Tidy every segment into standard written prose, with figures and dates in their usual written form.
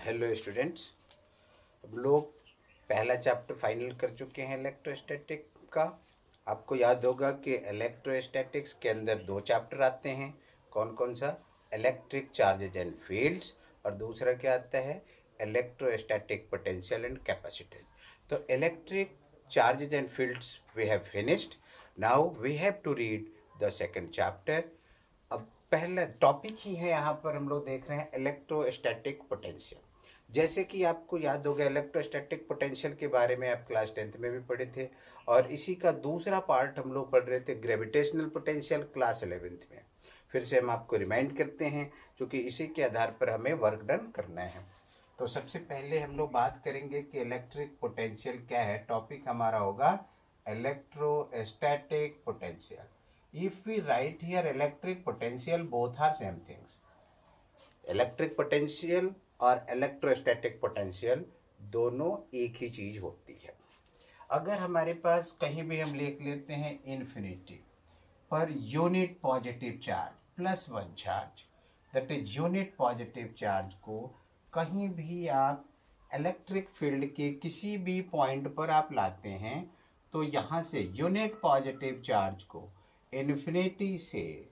Hello students, हम लोग पहला चैप्टर फाइनल कर चुके हैं इलेक्ट्रोस्टैटिक का। आपको याद होगा कि इलेक्ट्रोस्टैटिक्स के अंदर दो चैप्टर आते हैं। कौन कौन सा? इलेक्ट्रिक चार्जेज एंड फील्ड्स, और दूसरा क्या आता है? Electrostatic potential and capacitance. तो electric charges and fields we have finished. Now we have to read the second chapter. अब पहला टॉपिक ही है, यहाँ पर हम लोग देख रहे हैं इलेक्ट्रोस्टैटिक पोटेंशियल। जैसे कि आपको याद होगा, इलेक्ट्रोस्टैटिक पोटेंशियल के बारे में आप क्लास 10th में भी पढ़े थे, और इसी का दूसरा पार्ट हम लोग पढ़ रहे थे ग्रेविटेशनल पोटेंशियल क्लास 11th में। फिर से हम आपको रिमाइंड करते हैं, क्योंकि इसी के आधार पर हमें वर्क डन करना है। तो सबसे पहले हम लोग बात करेंगे कि इलेक्ट्रिक पोटेंशियल क्या है। टॉपिक हमारा होगा electrostatic potential. If we write here electric potential, both are same things. Electric potential और इलेक्ट्रोस्टैटिक पोटेंशियल दोनों एक ही चीज होती है। अगर हमारे पास कहीं भी हम लिख लेते हैं infinity per unit positive charge +1 charge, that is unit positive charge को कहीं भी आप इलेक्ट्रिक फील्ड के किसी भी पॉइंट पर आप लाते हैं, तो यहाँ से यूनिट पॉजिटिव चार्ज को इन्फिनिटी से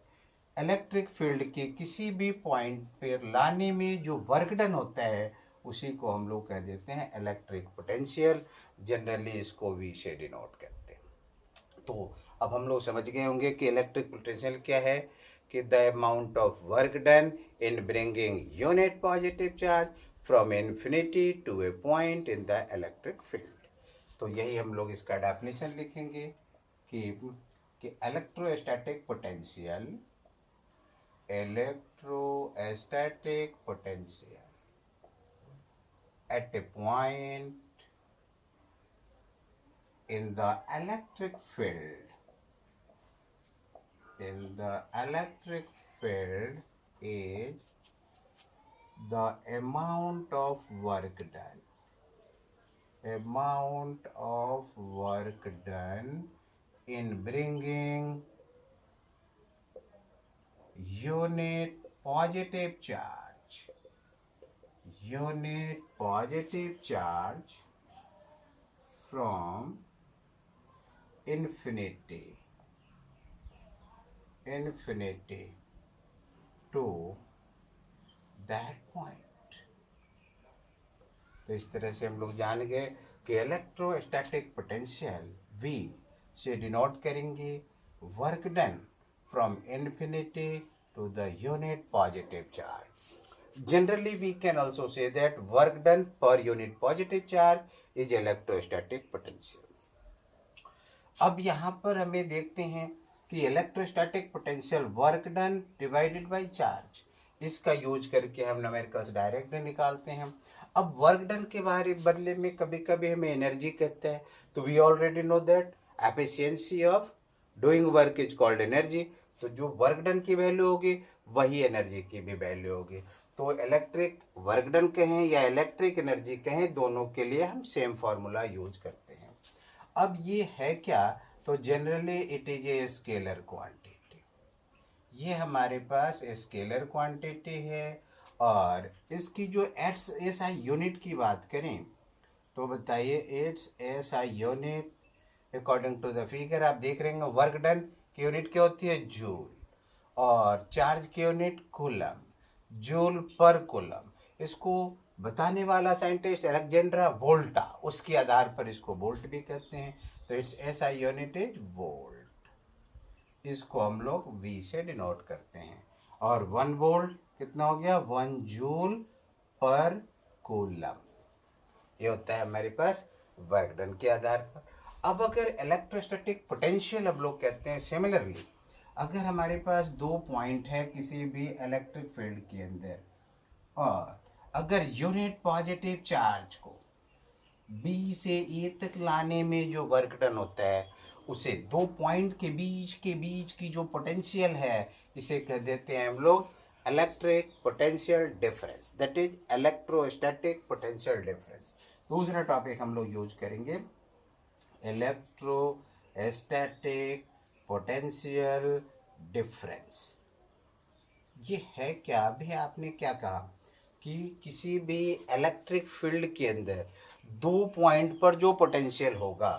इलेक्ट्रिक फील्ड के किसी भी पॉइंट पर लाने में जो वर्क डन होता है, उसी को हम लोग कह देते हैं इलेक्ट्रिक पोटेंशियल। जनरली इसको वी से डिनोट करते हैं। तो अब हम लोग समझ गए होंगे कि इलेक्ट्रिक पोटेंशियल क्या है, कि the amount of work done in bringing unit positive charge from infinity to a point in the electric field. तो यही हम लोग इसका डेफिनेशन लिखेंगे कि electrostatic potential at a point in the electric field is the amount of work done in bringing unit positive charge from infinity to that point। तो इस तरह से हम लोग जान गए कि इलेक्ट्रोस्टैटिक पोटेंशियल V से डिनोट करेंगे work done from infinity to the unit positive charge. Generally, we can also say that work done per unit positive charge is electrostatic potential. अब यहाँ पर हमें देखते हैं कि electrostatic potential work done divided by charge, इसका use करके हम न्यूमेरिकल्स डायरेक्टली निकालते हैं। अब वर्क डन के बदले में कभी कभी हमें एनर्जी कहते हैं, तो we already know that efficiency of doing work is called energy. तो जो वर्क डन की वैल्यू होगी वही एनर्जी की भी वैल्यू होगी। तो इलेक्ट्रिक वर्क डन कहें या इलेक्ट्रिक एनर्जी कहें, दोनों के लिए हम सेम फार्मूला यूज करते हैं। अब ये है क्या? तो generally it is a scalar quantity. ये हमारे पास स्केलर क्वांटिटी है, और इसकी जो एस आई यूनिट की बात करें तो बताइए, it's S I unit according to the figure आप देख रहे हैं। वर्क डन की यूनिट क्या होती है? जूल, और चार्ज की यूनिट कूलम, जूल पर कूलम। इसको बताने वाला साइंटिस्ट अलेक्जेंड्रा वोल्टा, उसके आधार पर इसको वोल्ट भी कहते हैं। तो it's S I unit is volt. इसको हम लोग V से डिनोट करते हैं। और 1 वोल्ट कितना हो गया? 1 जूल पर कूलम। ये होता है हमारे पास वर्क डन के आधार पर। अब अगर इलेक्ट्रोस्टैटिक पोटेंशियल हम लोग कहते हैं, सिमिलरली अगर हमारे पास 2 पॉइंट है किसी भी इलेक्ट्रिक फील्ड के अंदर, और अगर यूनिट पॉजिटिव चार्ज को B से A तक लाने में जो वर्क डन होता है, उसे 2 पॉइंट के बीच की जो पोटेंशियल है, इसे कह देते हैं हम लोग electric potential difference, that is electrostatic potential difference. दूसरा टॉपिक हम लोग यूज करेंगे इलेक्ट्रोस्टैटिक पोटेंशियल डिफरेंस। ये है क्या? अभी आपने क्या कहा कि किसी भी इलेक्ट्रिक फील्ड के अंदर 2 पॉइंट पर जो पोटेंशियल होगा,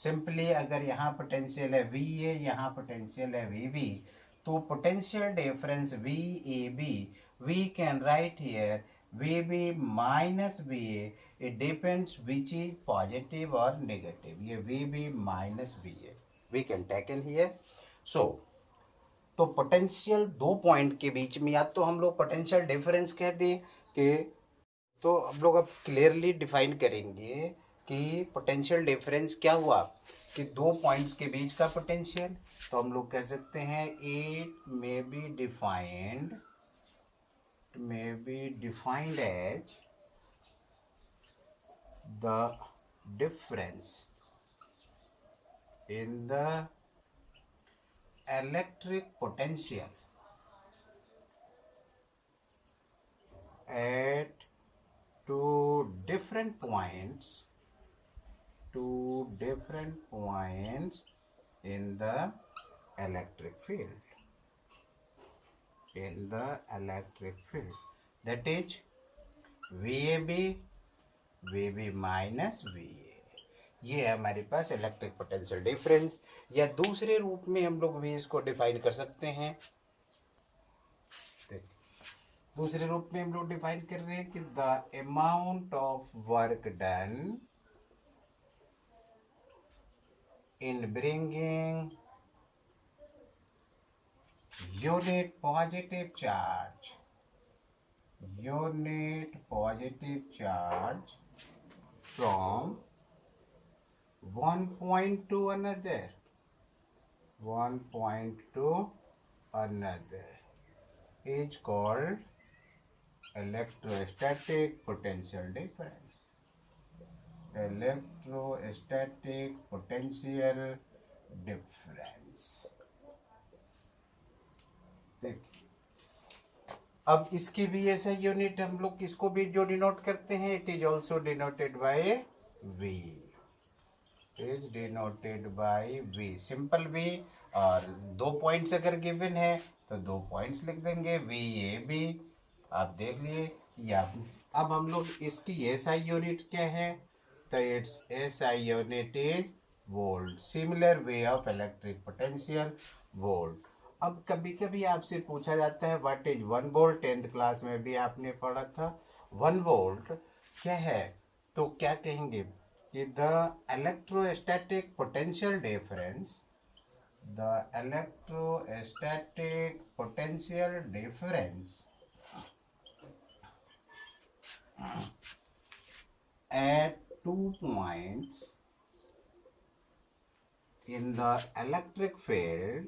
सिंपली अगर यहाँ पोटेंशियल है वी ए, यहाँ पोटेंशियल है वी बी, तो potential difference V A B, we can write here V B minus V A, it depends which is positive और नेगेटिव, ये V B minus V A we can take in here. So तो potential 2 point के बीच में, या तो हम लोग potential difference कह दें कि, तो हम लोग अब क्लियरली डिफाइन करेंगे कि पोटेंशियल डिफरेंस क्या हुआ, कि 2 पॉइंट्स के बीच का पोटेंशियल। तो हम लोग कह सकते हैं it may be defined as the difference in the electric potential at two different points in the electric field, that is VAB minus VA। ये है हमारे पास इलेक्ट्रिक पोटेंशियल डिफरेंस, या दूसरे रूप में हम लोग भी इसको डिफाइन कर सकते हैं। दूसरे रूप में हम लोग डिफाइन कर रहे हैं कि the amount of work done in bringing unit positive charge from one point to another is called electrostatic potential difference। देखिए, अब इसकी भी ऐसा यूनिट हम लोग किसको भी जो डिनोट करते हैं, it is also denoted by V, is denoted by V, simple V। और 2 पॉइंट्स अगर गिवन है तो 2 पॉइंट्स लिख देंगे VAB, आप देख लिए। या अब हम लोग इसकी SI यूनिट क्या है, तो it's SI unit is volt, similar way of electric potential volt. अब कभी कभी आपसे पूछा जाता है what is 1 volt, 10th class में भी आपने पढ़ा था 1 वोल्ट क्या है, तो क्या कहेंगे कि the electrostatic potential difference at 2 points in the electric field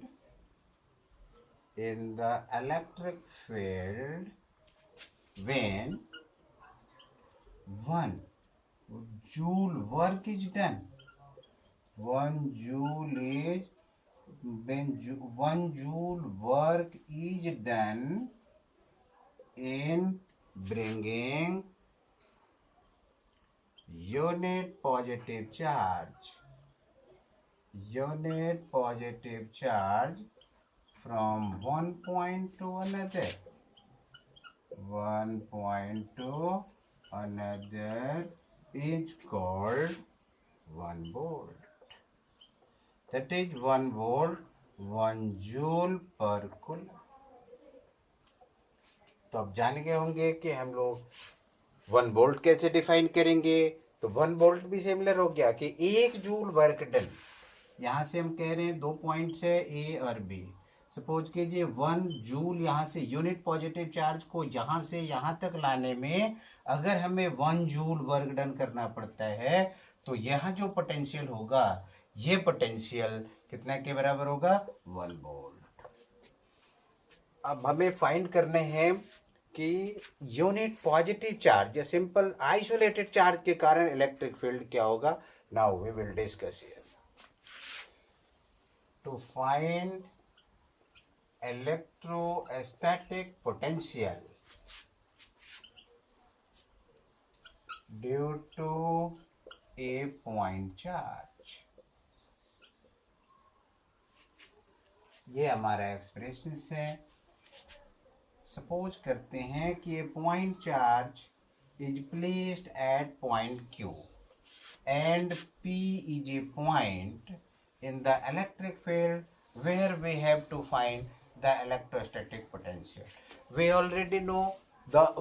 when 1 joule work is done, 1 joule work is done in bringing unit positive charge from one point to another is called 1 volt। That is 1 volt 1 joule per coulomb। तो अब जान गए होंगे कि हम लोग 1 volt कैसे define करेंगे। तो 1 वोल्ट भी सिमिलर हो गया कि 1 जूल वर्क डन, यहाँ से हम कह रहे हैं 2 पॉइंट्स है ए और बी, सपोज कीजिए 1 जूल यहाँ से यूनिट पॉजिटिव चार्ज को यहाँ से यहाँ तक लाने में अगर हमें 1 जूल वर्क डन करना पड़ता है, तो यहाँ जो पोटेंशियल होगा ये पोटेंशियल कितना के बराबर होगा 1 वोल्ट। अब हमें फाइंड करने हैं कि यूनिट पॉजिटिव चार्ज या सिंपल आइसोलेटेड चार्ज के कारण इलेक्ट्रिक फील्ड क्या होगा। Now we will discuss here to find electrostatic potential due to a point charge. ये हमारा एक्सप्रेशन है। सपोज करते हैं कि a point charge is placed at point Q and P is a point in the electric field where we have to find the electrostatic potential. We already know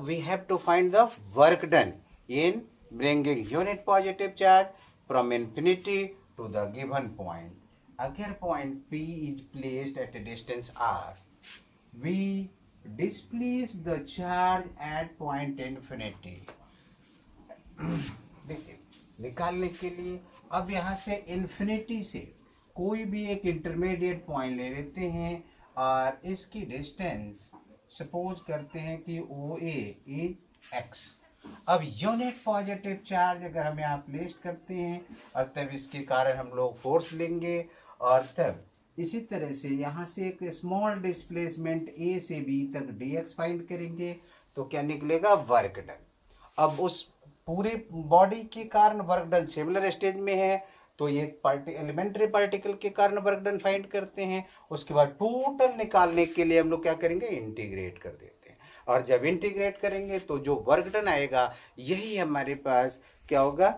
we have to find the work done in bringing unit positive charge from infinity to the given point. अगर point P is placed at a distance r, we displace the charge at point infinity. देखिए, निकालने के लिए अब यहाँ से infinity से कोई भी एक इंटरमीडिएट पॉइंट ले लेते हैं और इसकी डिस्टेंस सपोज करते हैं कि ओ ए इज एक्स। अब यूनिट पॉजिटिव चार्ज अगर हम यहाँ प्लेस करते हैं और तब इसके कारण हम लोग फोर्स लेंगे और तब इसी तरह से यहाँ से एक स्मॉल डिस्प्लेसमेंट ए से बी तक डी एक्स फाइंड करेंगे तो क्या निकलेगा, वर्क डन। अब उस पूरे बॉडी के कारण वर्क डन सिमिलर स्टेज में है तो ये एलिमेंट्री पार्टिकल के कारण वर्क डन फाइंड करते हैं। उसके बाद टोटल निकालने के लिए हम लोग क्या करेंगे, इंटीग्रेट कर देते हैं और जब इंटीग्रेट करेंगे तो जो वर्क डन आएगा यही हमारे पास क्या होगा,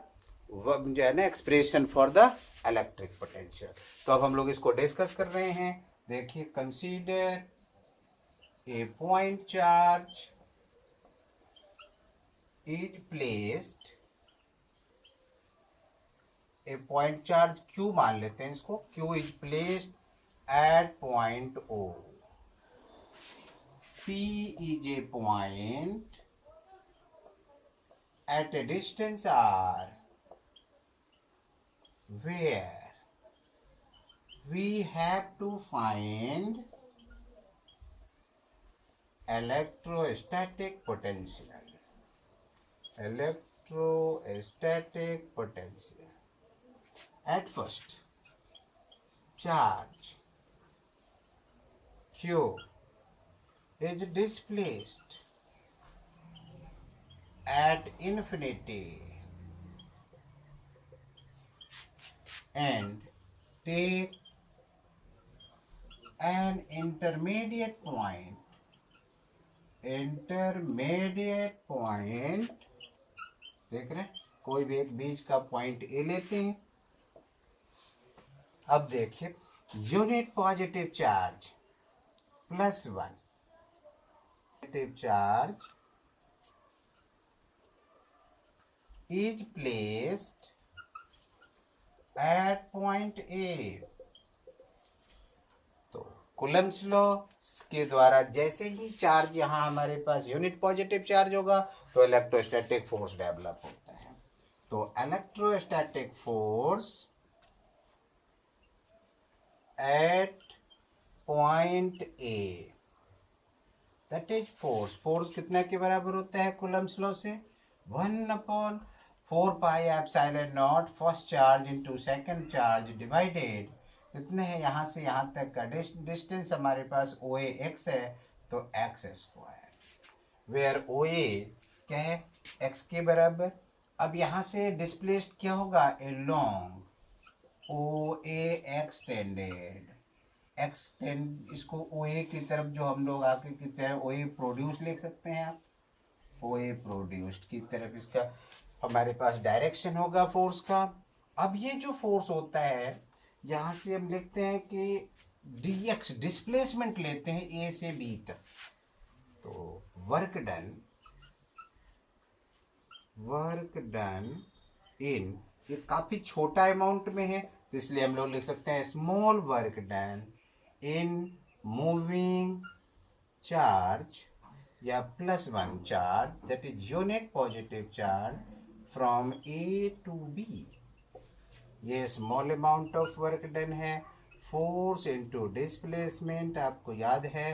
जो है ना expression for the electric potential. तो अब हम लोग इसको डिस्कस कर रहे हैं। देखिए, consider a point charge is placed, a point charge Q मान लेते हैं इसको, Q is placed at point O. P is a point at a distance R where we have to find electrostatic potential. Electrostatic potential. At first, charge Q is displaced at infinity and take an intermediate point, देख रहे हैं, कोई भी एक बीच का point A लेते हैं। अब देखिए, unit positive charge +1 positive charge is placed at point A. तो कूलम्ब्स लॉ के द्वारा जैसे ही चार्ज यहाँ हमारे पास यूनिट पॉजिटिव चार्ज होगा तो इलेक्ट्रोस्टैटिक फोर्स डेवलप होता है। तो electrostatic force at point A, that is force कितना के बराबर होता है कूलम्ब्स लॉ से, 1/4 pi epsilon not first charge into second charge divided कितने हैं यहाँ से यहाँ तक का डिस्टेंस हमारे पास ओ ए एक्स है तो एक्स स्क्वायर, वेयर ओ ए क्या है, एक्स के बराबर। अब यहाँ से डिस्प्लेस्ड क्या होगा, a long O A extended, इसको ओ ए की तरफ जो हम लोग आगे की तरफ ओ ए प्रोड्यूस लिख सकते हैं आप, ओ ए प्रोड्यूस्ड की तरफ इसका हमारे पास डायरेक्शन होगा फोर्स का। अब ये जो फोर्स होता है यहाँ से हम लिखते हैं कि डी एक्स डिस्प्लेसमेंट लेते हैं ए से बी तक, तो वर्क डन इन, ये काफ़ी छोटा अमाउंट में है तो इसलिए हम लोग लिख सकते हैं small work done in moving charge या +1 charge, that is unit positive charge from A to B. ये small amount of work done है, फोर्स इनटू डिस्प्लेसमेंट आपको याद है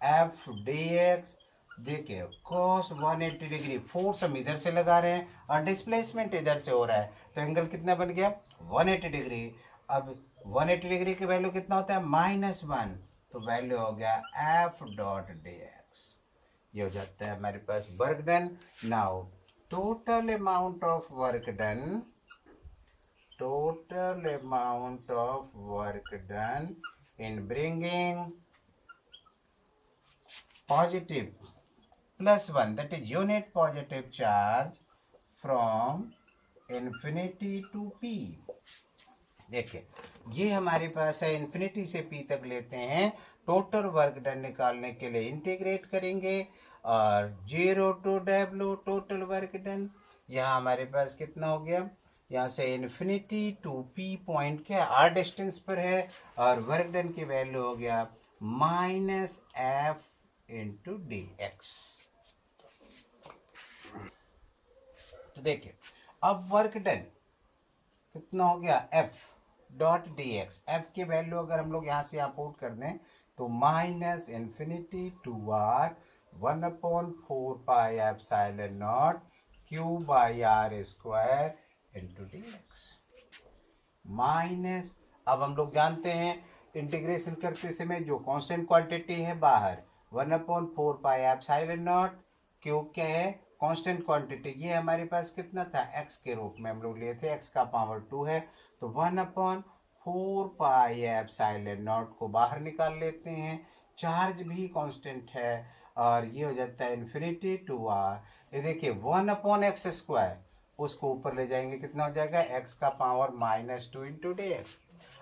एफ डी एक्स। देखिए cos 180 डिग्री, फोर्स हम इधर से लगा रहे हैं और डिस्प्लेसमेंट इधर से हो रहा है तो एंगल कितना बन गया 180 डिग्री। अब 180 डिग्री की वैल्यू कितना होता है -1, तो वैल्यू हो गया एफ डॉट डी एक्स। ये हो जाता है हमारे पास work done. Now total amount of work done, in bringing positive +1, that is unit positive charge from infinity to p. देखिए ये हमारे पास है, इन्फिनिटी से p तक लेते हैं, टोटल वर्क डन निकालने के लिए इंटीग्रेट करेंगे और 0 to w total work done. यहाँ हमारे पास कितना हो गया, यहाँ से इन्फिनिटी टू p पॉइंट क्या r डिस्टेंस पर है और वर्क डन की वैल्यू हो गया -f इंटू डी एक्स। तो देखिए अब वर्क डन कितना हो गया, f dot D x. F की वैल्यू अगर हम लोग यहाँ से यहाँ पुट कर दें तो -infinity to R 1/4πε0 q/r² into D X minus. अब हम लोग जानते हैं इंटीग्रेशन करते समय जो कांस्टेंट क्वांटिटी है बाहर 1/4πε0, क्यू क्या है, कांस्टेंट क्वांटिटी। ये हमारे पास कितना था, x के रूप में हम लोग लिए थे, x का पावर 2 है तो 1/4πε0 को बाहर निकाल लेते हैं। चार्ज भी कांस्टेंट है और ये हो जाता है इन्फिनिटी टू आर। ये देखिए 1/x², उसको ऊपर ले जाएंगे कितना हो जाएगा, x का पावर -2 इंटू डी एक्स।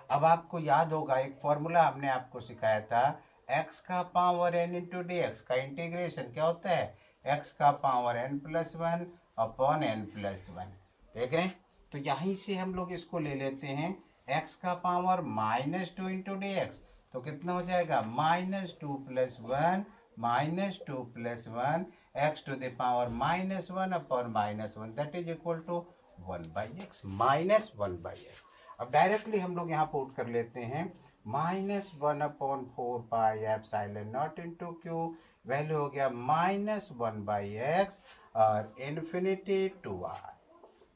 अब आपको याद होगा एक फॉर्मूला हमने आपको सिखाया था, x का power n into D x का इंटीग्रेशन क्या होता है, x का पावर n+1 अपॉन n+1। देख रहे हैं, तो यहीं से हम लोग इसको ले लेते हैं, x का पावर -2 इंटू डी एक्स, तो कितना हो जाएगा -2 + 1 -2 + 1 x to the power -1 upon -1 that is equal to 1/x -1/x। अब डायरेक्टली हम लोग यहाँ पुट कर लेते हैं -1/4πε0 इंटू क्यू, वैल्यू हो गया -1/x और इन्फिनिटी टू आर।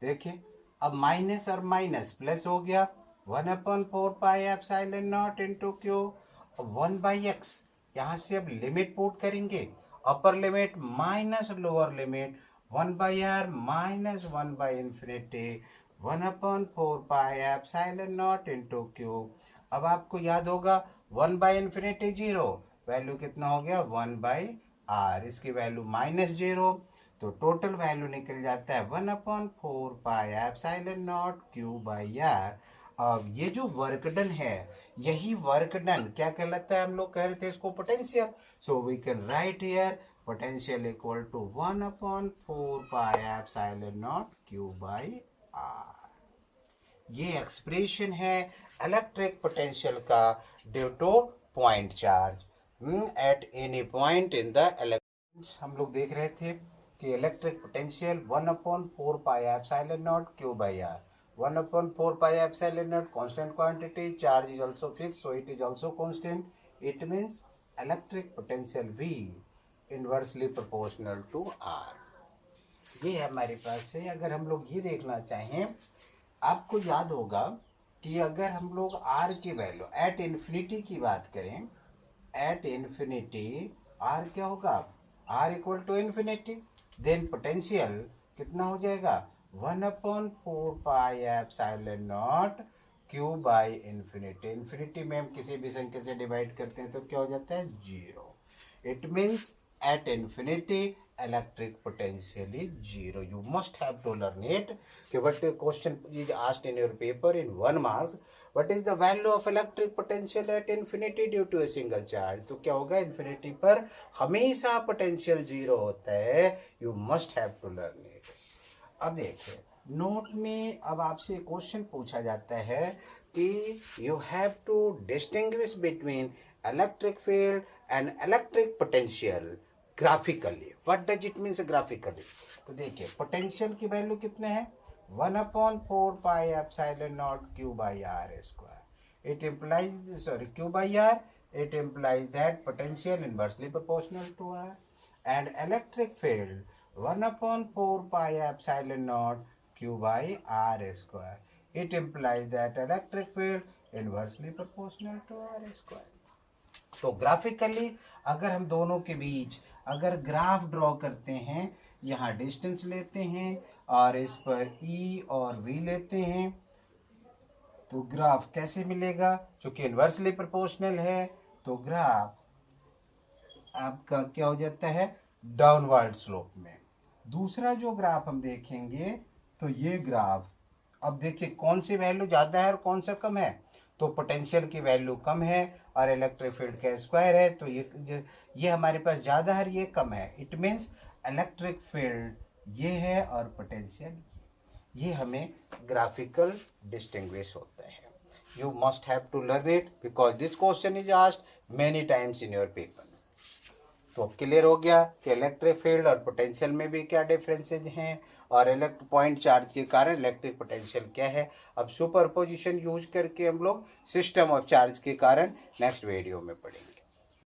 देखिए अब माइनस और माइनस प्लस हो गया, 1/4πε0 इंटू क्यू 1/x। यहाँ से अब लिमिट पुट करेंगे, upper limit minus lower limit 1/r minus 1/∞ 1/4πε0 into Q. अब आपको याद होगा 1/∞ 0, वैल्यू कितना हो गया 1/r, इसकी वैल्यू -0, तो टोटल वैल्यू निकल जाता है 1/4πε0 q/r। अब ये जो वर्क डन है, यही वर्क डन क्या कहलाता है, हम लोग कह रहे थे इसको potential. So we can write here potential equal to 1/4πε0 q/r। ये एक्सप्रेशन है इलेक्ट्रिक पोटेंशियल का due to point charge at any point in the electric. हम लोग देख रहे थे कि electric potential 1/4πε0 q/r, 1/4πε0 constant quantity, charge is also fixed so it is also constant, it means electric potential V inversely proportional to R। ये हमारे पास है। अगर हम लोग ये देखना चाहें, आपको याद होगा कि अगर हम लोग R की वैल्यू एट इन्फिनिटी की बात करें, एट इन्फिनिटी R क्या होगा, R equal to infinity, then potential कितना हो जाएगा 1/4πε0 q/∞। इन्फिनिटी में हम किसी भी संख्या से डिवाइड करते हैं तो क्या हो जाता है 0। It means at infinity electric potential is 0. You must have to learn it. Okay, what question is asked in your paper in 1 marks, what is the value of electric potential at infinity due to a single charge? तो क्या होगा, infinity पर हमेशा potential 0 होता है। You must have to learn it. अब देखिए note में अब आपसे क्वेश्चन पूछा जाता है कि you have to distinguish between electric field and electric potential graphically. What does it means graphically? तो देखिए पोटेंशियल की वैल्यू कितने हैं 1/4πε0 q/r²। It implies q/r, it implies that potential inversely proportional to r and electric field 1/4πε0 q/r²। It implies that electric field inversely proportional to r²। तो graphically अगर हम दोनों के बीच अगर ग्राफ ड्रॉ करते हैं, यहाँ डिस्टेंस लेते हैं और इस पर E और V लेते हैं, तो ग्राफ कैसे मिलेगा, चूंकि इन्वर्सली प्रोपोर्शनल है तो ग्राफ आपका क्या हो जाता है, डाउनवर्ड स्लोप में। दूसरा जो ग्राफ हम देखेंगे तो ये ग्राफ, अब देखिए कौन सी वैल्यू ज़्यादा है और कौन सा कम है, तो पोटेंशियल की वैल्यू कम है और इलेक्ट्रिक फील्ड का स्क्वायर है, तो ये हमारे पास ज़्यादा है, ये कम है। इट मीन्स इलेक्ट्रिक फील्ड ये है और पोटेंशियल ये हमें ग्राफिकल डिस्टिंग्विश होता है। You must have to learn it because this question is asked many times in your paper. तो अब क्लियर हो गया कि इलेक्ट्रिक फील्ड और पोटेंशियल में भी क्या डिफरेंसेज हैं और इलेक्ट्रिक पॉइंट चार्ज के कारण इलेक्ट्रिक पोटेंशियल क्या है। अब सुपरपोजिशन यूज करके हम लोग सिस्टम ऑफ चार्ज के कारण नेक्स्ट वीडियो में पढ़ेंगे।